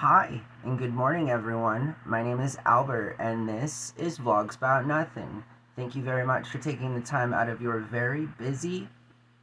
Hi, and good morning, everyone. My name is Albert, and this is Vlogs About Nothing. Thank you very much for taking the time out of your very busy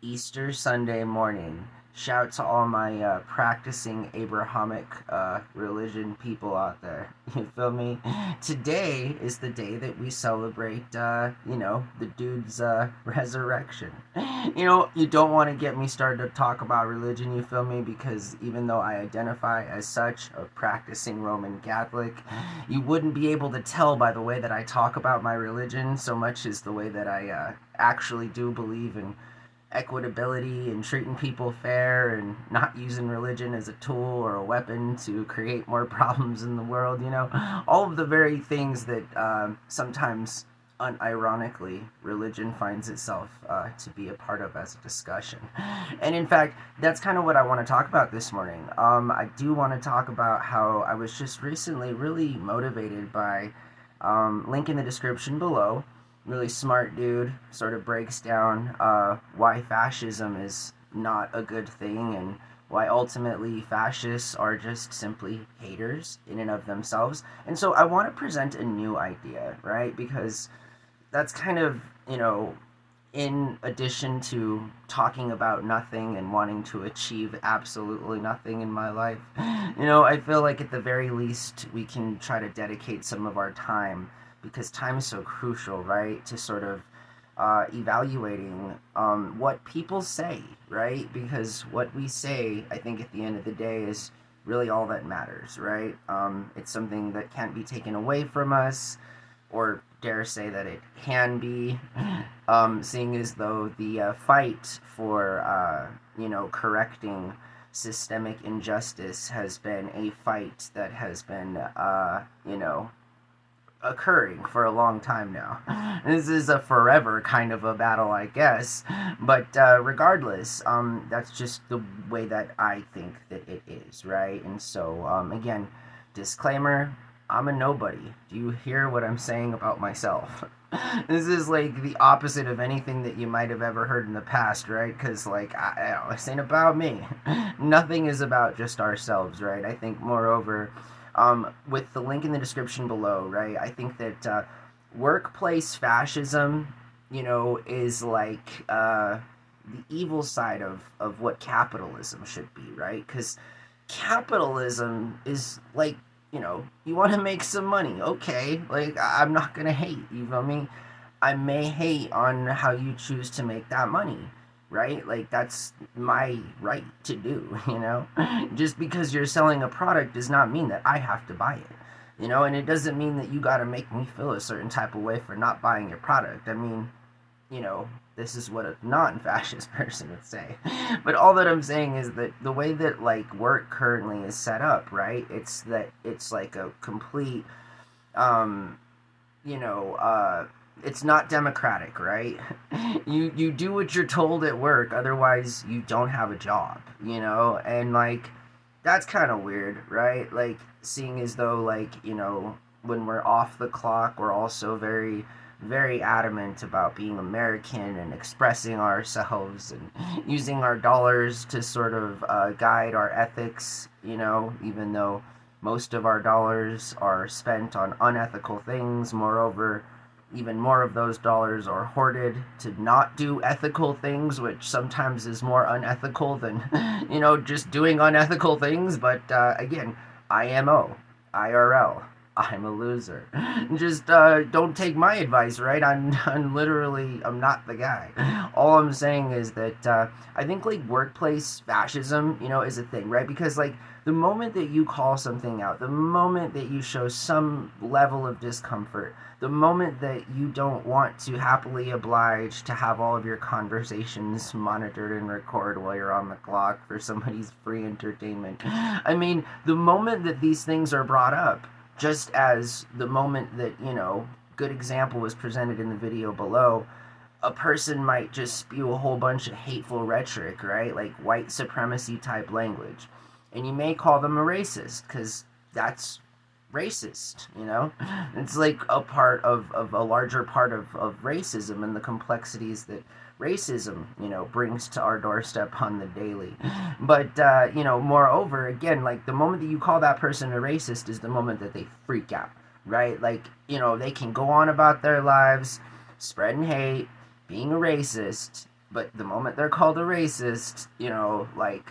Easter Sunday morning. Shout to all my practicing Abrahamic religion people out there. You feel me? Today is the day that we celebrate, the dude's resurrection. You don't want to get me started to talk about religion, you feel me? Because even though I identify as such, a practicing Roman Catholic, you wouldn't be able to tell by the way that I talk about my religion so much as the way that I actually do believe in equitability and treating people fair and not using religion as a tool or a weapon to create more problems in the world, all of the very things that sometimes unironically religion finds itself to be a part of as a discussion. And in fact, that's kind of what I want to talk about this morning. I do want to talk about how I was just recently really motivated by link in the description below. Really smart dude, sort of breaks down why fascism is not a good thing and why ultimately fascists are just simply haters in and of themselves. And so I want to present a new idea, right? Because that's kind of, in addition to talking about nothing and wanting to achieve absolutely nothing in my life, I feel like at the very least we can try to dedicate some of our time, because time is so crucial, right, to sort of evaluating what people say, right? Because what we say, I think at the end of the day, is really all that matters, right? It's something that can't be taken away from us, or dare say that it can be, seeing as though the fight for, correcting systemic injustice has been a fight that has been, occurring for a long time now. This is a forever kind of a battle, I guess. But regardless, that's just the way that I think that it is, right? And so, again, disclaimer, I'm a nobody. Do you hear what I'm saying about myself? This is like the opposite of anything that you might have ever heard in the past, right? Because, like, this ain't about me. Nothing is about just ourselves, right? I think, moreover, with the link in the description below, right? I think that workplace fascism, is like the evil side of what capitalism should be, right? Because capitalism is like, you want to make some money, okay? Like, I'm not gonna hate, you feel me? I may hate on how you choose to make that money, right? Like, that's my right to do, Just because you're selling a product does not mean that I have to buy it, and it doesn't mean that you gotta make me feel a certain type of way for not buying your product. I mean, this is what a non-fascist person would say. But all that I'm saying is that the way that, like, work currently is set up, right? It's like a complete, um, you know, uh, it's not democratic, right? You do what you're told at work, otherwise you don't have a job, and like that's kind of weird, right? Like, seeing as though, like, when we're off the clock, we're also very, very adamant about being American and expressing ourselves and using our dollars to sort of guide our ethics, even though most of our dollars are spent on unethical things. Moreover, even more of those dollars are hoarded to not do ethical things, which sometimes is more unethical than, just doing unethical things. But again, IMO, IRL, I'm a loser. Just don't take my advice, right? I'm not the guy. All I'm saying is that I think, like, workplace fascism, is a thing, right? Because, like, the moment that you call something out, the moment that you show some level of discomfort, the moment that you don't want to happily oblige to have all of your conversations monitored and recorded while you're on the clock for somebody's free entertainment. I mean, the moment that these things are brought up, just as the moment that, good example was presented in the video below, a person might just spew a whole bunch of hateful rhetoric, right? Like white supremacy type language. And you may call them a racist, because that's racist, It's like a part of a larger part of racism and the complexities that racism, brings to our doorstep on the daily. But, moreover, again, like the moment that you call that person a racist is the moment that they freak out, right? Like, they can go on about their lives, spreading hate, being a racist, but the moment they're called a racist, like,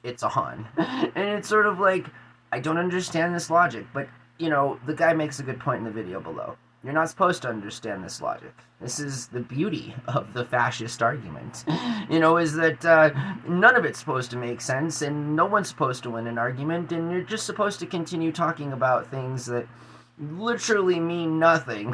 it's on. And it's sort of like, I don't understand this logic, but, the guy makes a good point in the video below. You're not supposed to understand this logic. This is the beauty of the fascist argument, is that none of it's supposed to make sense, and no one's supposed to win an argument, and you're just supposed to continue talking about things that literally mean nothing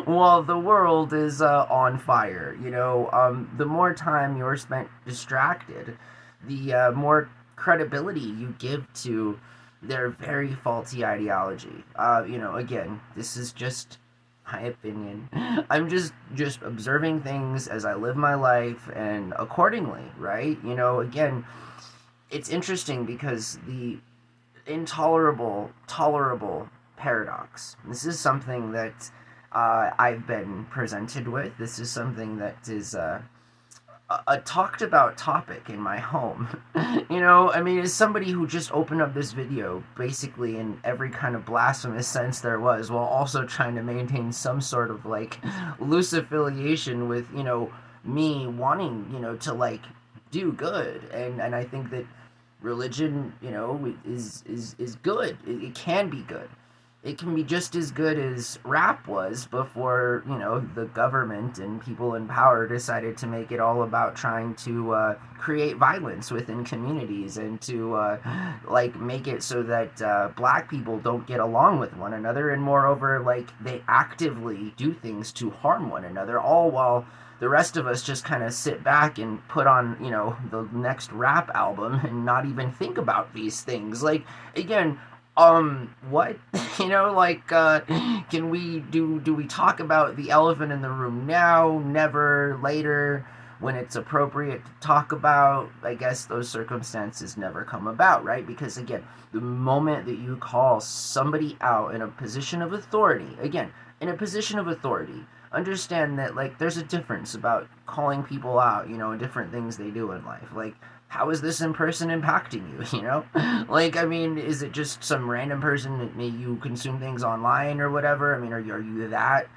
while the world is on fire. The more time you're spent distracted, the more credibility you give to their very faulty ideology. Again, this is just my opinion. I'm just observing things as I live my life and accordingly, right? Again, it's interesting because the tolerable paradox. This is something that I've been presented with. This is something that is a talked about topic in my home. As somebody who just opened up this video basically in every kind of blasphemous sense there was, while also trying to maintain some sort of like loose affiliation with, me wanting, to like do good. And I think that religion, is good. It can be good. It can be just as good as rap was before, the government and people in power decided to make it all about trying to create violence within communities and to, make it so that black people don't get along with one another. And moreover, they actively do things to harm one another, all while the rest of us just kind of sit back and put on, the next rap album and not even think about these things. Again, what? Can we do we talk about the elephant in the room now, never, later, when it's appropriate to talk about? I guess those circumstances never come about, right? Because again, the moment that you call somebody out in a position of authority, understand that, there's a difference about calling people out, in different things they do in life. How is this in person impacting you, is it just some random person that you consume things online or whatever? Are you that,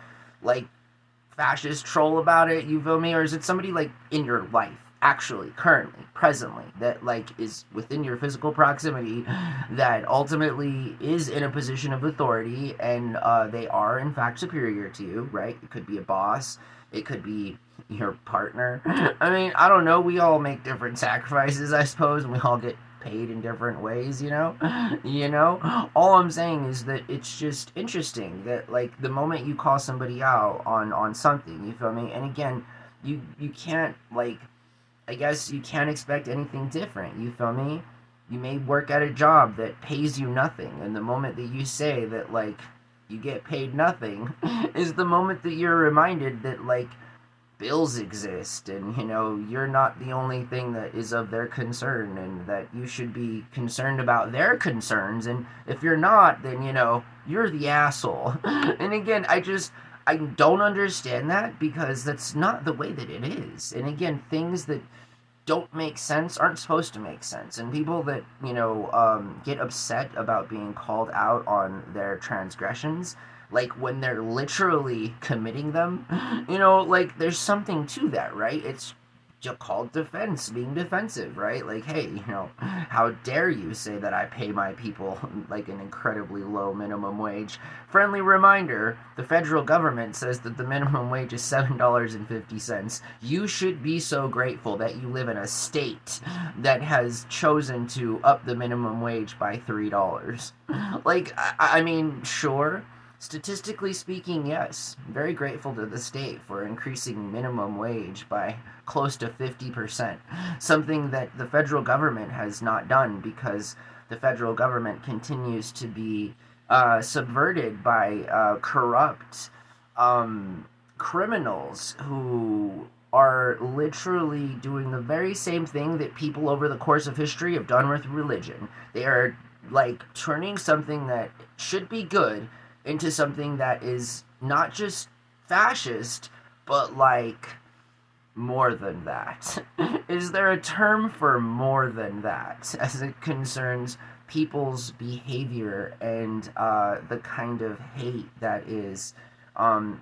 fascist troll about it, you feel me? Or is it somebody, in your life, actually, currently, presently, that, is within your physical proximity, that ultimately is in a position of authority, and they are, in fact, superior to you, right? It could be a boss. It could be your partner. I don't know. We all make different sacrifices, I suppose, and we all get paid in different ways, All I'm saying is that it's just interesting that, the moment you call somebody out on something, you feel me? And again, you can't, I guess you can't expect anything different, you feel me? You may work at a job that pays you nothing, and the moment that you say that, you get paid nothing is the moment that you're reminded that, bills exist, and, you're not the only thing that is of their concern, and that you should be concerned about their concerns, and if you're not, then, you're the asshole. And again, I don't understand that, because that's not the way that it is. And again, things that don't make sense aren't supposed to make sense. And people that, get upset about being called out on their transgressions, when they're literally committing them, there's something to that, right? It's called defense, being defensive, right? Hey, how dare you say that I pay my people an incredibly low minimum wage? Friendly reminder, the federal government says that the minimum wage is $7.50. You should be so grateful that you live in a state that has chosen to up the minimum wage by $3. Sure. Statistically speaking, yes. Very grateful to the state for increasing minimum wage by close to 50%. Something that the federal government has not done, because the federal government continues to be subverted by corrupt criminals who are literally doing the very same thing that people over the course of history have done with religion. They are turning something that should be good into something that is not just fascist, but more than that? Is there a term for more than that as it concerns people's behavior and the kind of hate that is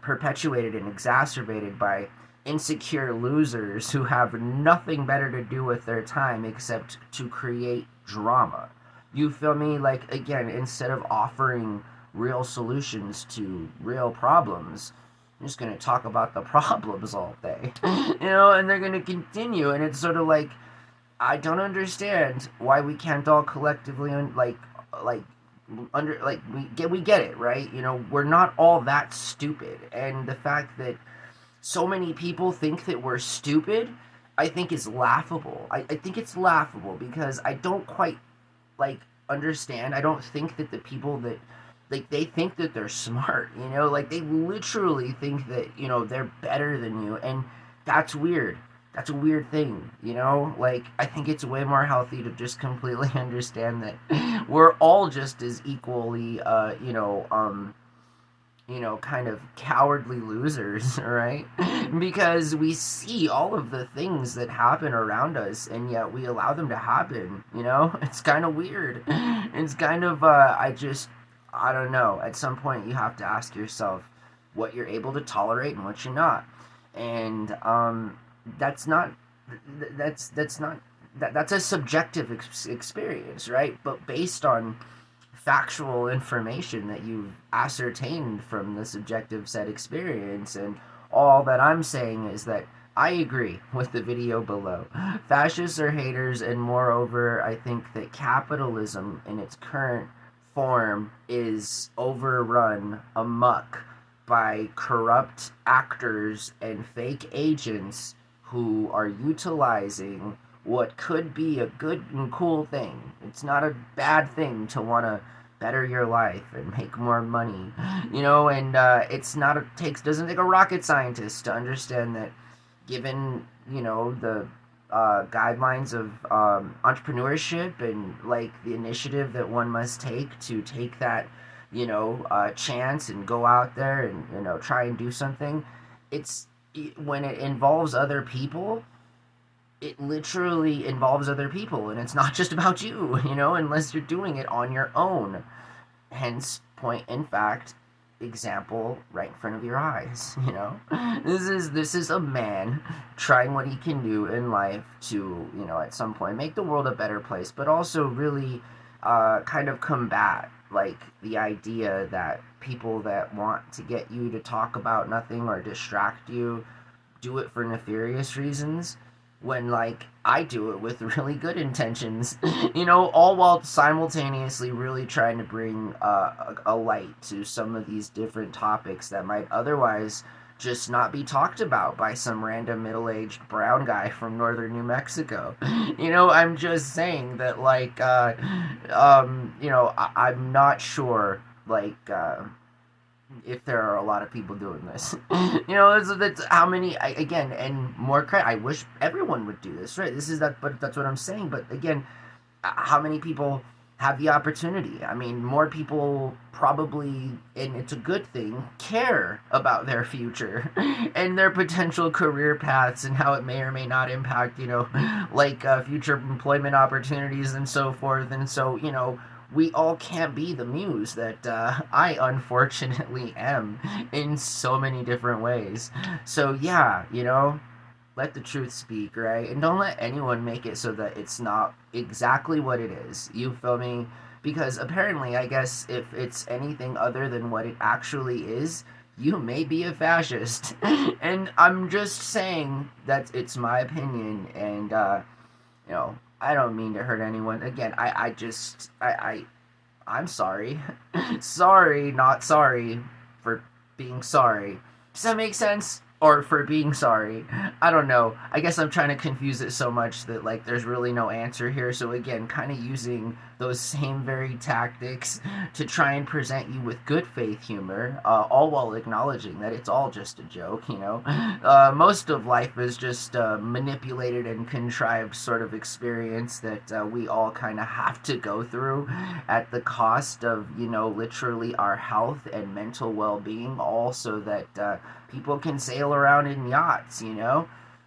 perpetuated and exacerbated by insecure losers who have nothing better to do with their time except to create drama? You feel me? Like, again, instead of offering real solutions to real problems, I'm just gonna talk about the problems all day, and they're gonna continue, and it's sort of like, I don't understand why we can't all collectively like under like we get it, right? We're not all that stupid, and the fact that so many people think that we're stupid, I think is laughable. I think it's laughable because I don't quite like understand. I don't think that the people that like they think that they're smart, like they literally think that, they're better than you, and that's weird. That's a weird thing, like I think it's way more healthy to just completely understand that we're all just as equally kind of cowardly losers, right? Because we see all of the things that happen around us, and yet we allow them to happen. It's kind of weird. It's kind of, I don't know. At some point, you have to ask yourself what you're able to tolerate and what you're not, and that's not, that's a subjective experience, right? But based on factual information that you've ascertained from the subjective set experience. And all that I'm saying is that I agree with the video below. Fascists are haters, and moreover, I think that capitalism in its current form is overrun amuck by corrupt actors and fake agents who are utilizing what could be a good and cool thing. It's not a bad thing to want to better your life and make more money, and it's not doesn't take a rocket scientist to understand that, given the guidelines of entrepreneurship and like the initiative that one must take to take that chance and go out there and try and do something. It's when it involves other people, it literally involves other people, and it's not just about you, unless you're doing it on your own. Hence, point in fact, example right in front of your eyes. This is a man trying what he can do in life to, at some point make the world a better place, but also really kind of combat like the idea that people that want to get you to talk about nothing or distract you do it for nefarious reasons, when like I do it with really good intentions, all while simultaneously really trying to bring a light to some of these different topics that might otherwise just not be talked about by some random middle-aged brown guy from northern New Mexico. I'm just saying that like I'm not sure like if there are a lot of people doing this. That's how many, again, and more credit. I wish everyone would do this, right? But that's what I'm saying. But again, how many people have the opportunity? I mean, more people probably, and it's a good thing, care about their future and their potential career paths and how it may or may not impact, future employment opportunities and so forth. And so, we all can't be the muse that I unfortunately am in so many different ways. So yeah, let the truth speak, right? And don't let anyone make it so that it's not exactly what it is. You feel me? Because apparently, I guess, if it's anything other than what it actually is, you may be a fascist. And I'm just saying that it's my opinion, and I don't mean to hurt anyone. Again, I'm sorry. Sorry, not sorry for being sorry. Does that make sense? Or for being sorry. I don't know. I guess I'm trying to confuse it so much that like there's really no answer here. So again, kind of using those same very tactics to try and present you with good faith humor, all while acknowledging that it's all just a joke. Most of life is just a manipulated and contrived sort of experience that we all kind of have to go through at the cost of literally our health and mental well-being, all so that people can sail around in yachts,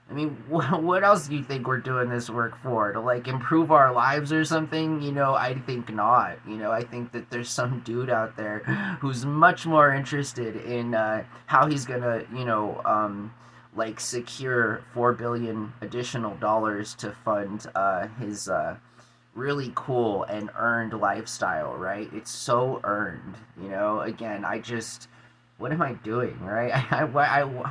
I mean, what else do you think we're doing this work for? To like improve our lives or something? I think not. I think that there's some dude out there who's much more interested in how he's gonna, like secure 4 billion additional dollars to fund his really cool and earned lifestyle, right? It's so earned, Again, what am I doing, right?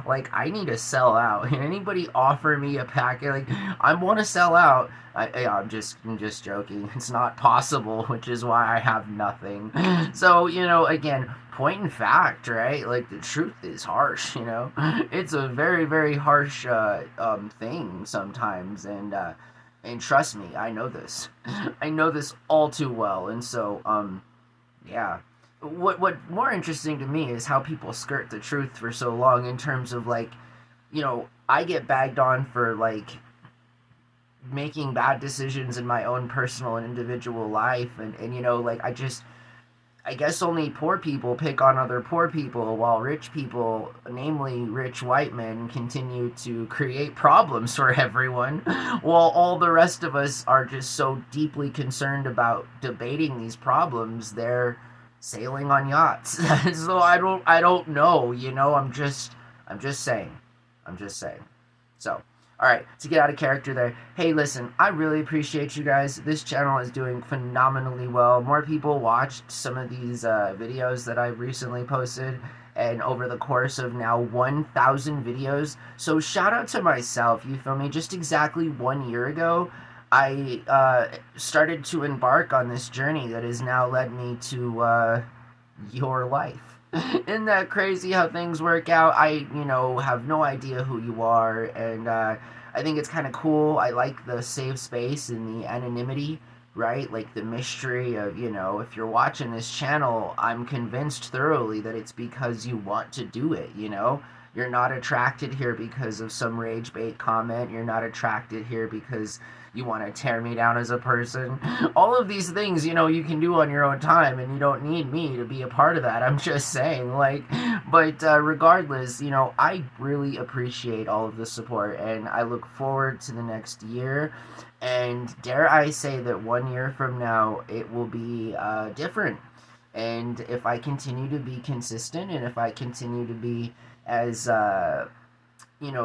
Like, I need to sell out. Can anybody offer me a packet? Like, I want to sell out. I'm just joking. It's not possible, which is why I have nothing. So, again, point in fact, right? Like, the truth is harsh, It's a very, very harsh thing sometimes, and trust me, I know this. I know this all too well, and so yeah. What more interesting to me is how people skirt the truth for so long in terms of like, I get bagged on for like making bad decisions in my own personal and individual life, and like I guess only poor people pick on other poor people, while rich people, namely rich white men, continue to create problems for everyone, while all the rest of us are just so deeply concerned about debating these problems. They're sailing on yachts. So I don't know. I'm just saying. I'm just saying. So, all right, to get out of character there. Hey, listen, I really appreciate you guys. This channel is doing phenomenally well. More people watched some of these videos that I've recently posted, and over the course of now 1,000 videos. So shout out to myself, you feel me? Just exactly 1 year ago, I started to embark on this journey that has now led me to your life. Isn't that crazy how things work out? I, have no idea who you are, and I think it's kind of cool. I like the safe space and the anonymity, right? Like the mystery of, if you're watching this channel, I'm convinced thoroughly that it's because you want to do it, You're not attracted here because of some rage bait comment. You're not attracted here because you want to tear me down as a person. All of these things, you can do on your own time, and you don't need me to be a part of that. I'm just saying, like, but regardless, I really appreciate all of the support, and I look forward to the next year. And dare I say that 1 year from now, it will be different. And if I continue to be consistent, and if I continue to be as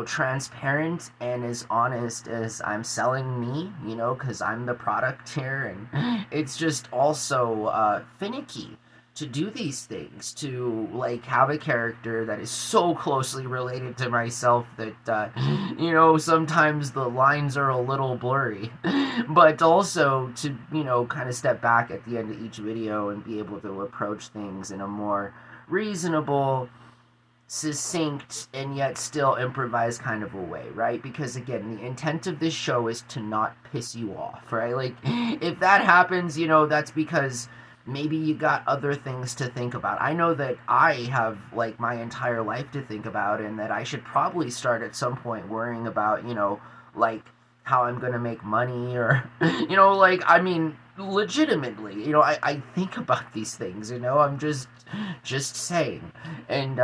transparent and as honest as I'm selling me, because I'm the product here, and it's just also finicky to do these things, to like have a character that is so closely related to myself that sometimes the lines are a little blurry, but also to kind of step back at the end of each video and be able to approach things in a more reasonable, succinct, and yet still improvised kind of a way, right? Because again, the intent of this show is to not piss you off, right? Like, if that happens, that's because maybe you got other things to think about. I know that I have like my entire life to think about, and that I should probably start at some point worrying about, like how I'm gonna make money, or like, I mean, legitimately, I think about these things, I'm just saying. And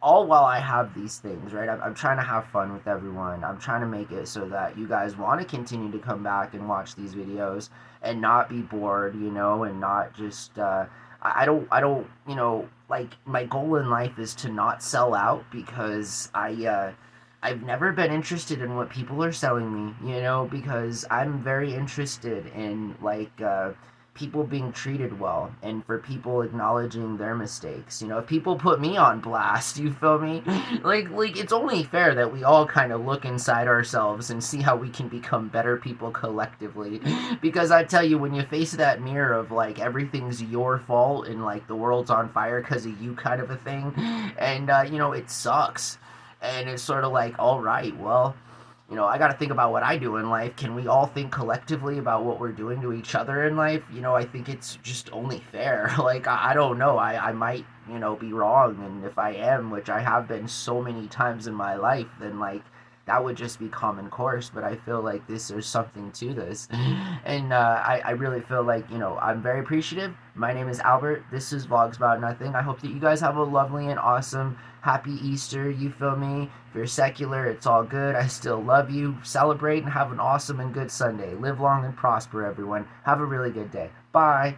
all while I have these things, right, I'm trying to have fun with everyone. I'm trying to make it so that you guys want to continue to come back and watch these videos and not be bored, and not just I don't like, my goal in life is to not sell out, because I've never been interested in what people are selling me, because I'm very interested in like people being treated well, and for people acknowledging their mistakes. If people put me on blast, you feel me? Like it's only fair that we all kind of look inside ourselves and see how we can become better people collectively. Because I tell you, when you face that mirror of like everything's your fault and like the world's on fire because of you kind of a thing, and it sucks. And it's sort of like, all right, well, I got to think about what I do in life. Can we all think collectively about what we're doing to each other in life? I think it's just only fair. Like, I don't know. I might, be wrong. And if I am, which I have been so many times in my life, then, like, that would just be common course. But I feel like there's something to this. And I really feel like, I'm very appreciative. My name is Albert. This is Vlogs About Nothing. I hope that you guys have a lovely and awesome happy Easter. You feel me? If you're secular, it's all good. I still love you. Celebrate and have an awesome and good Sunday. Live long and prosper, everyone. Have a really good day. Bye.